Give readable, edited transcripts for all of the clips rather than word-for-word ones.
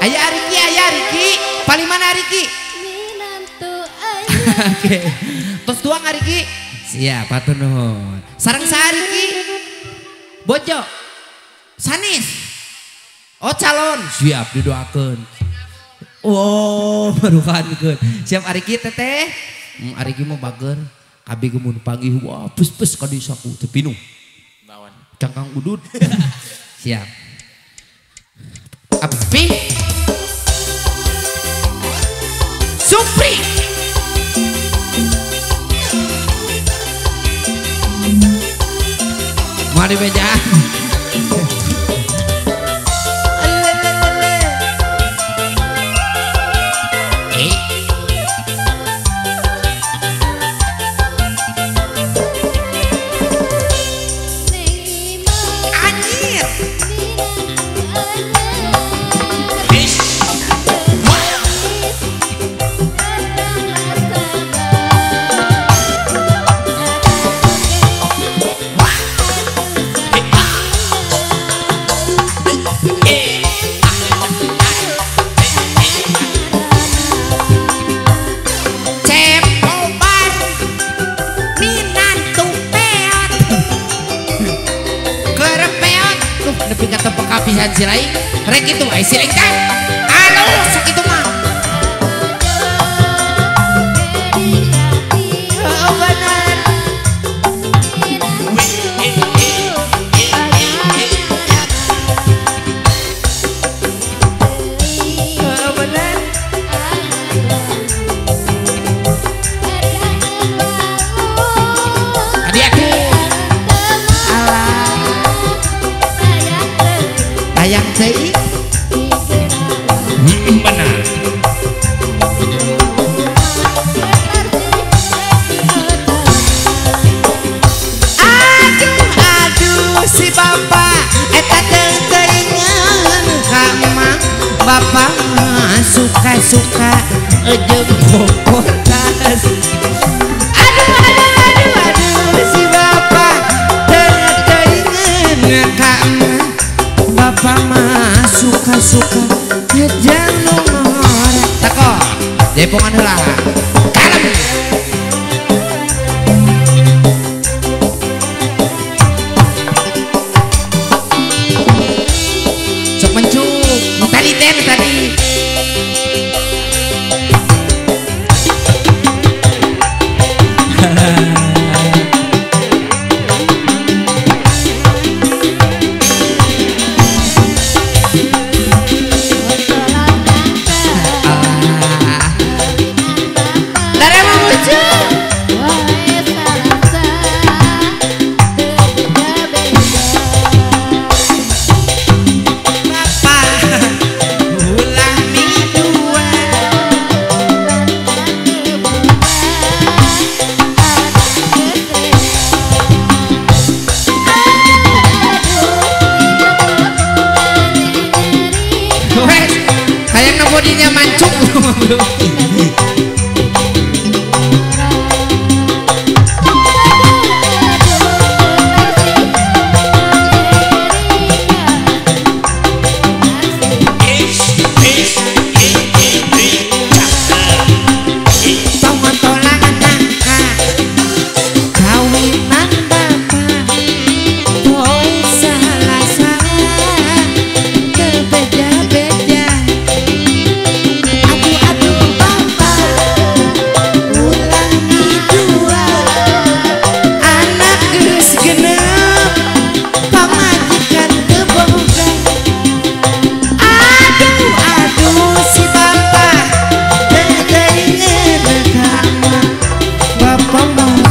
Ayah Riki. Paling mana Riki? Oke. Tos tuang Riki. Siap, atuh nuhun. Sareng saha Riki? Bojo. Sanis. Oh calon. Siap didoakeun. Oh, marukankeun. Siap Riki teteh. Riki mah bager. Abi gemun panggih wah pes ka di saku teu pinuh. Naon? Cangkang udud. Siap. Api. Supri. Mari beja. Pisan silai rek itu ai sileng kan alo sok itu mah oh benar oh benar adi aku yang teh benar aduh si bapak eta teuingan ka emang bapak suka-suka jeung kokotas aduh si bapak teuingan ka emang bapak mah suka-suka ngejang nomor teko jepongan heula kalem sok mencuk tadi bodinya mancung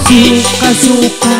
suka-suka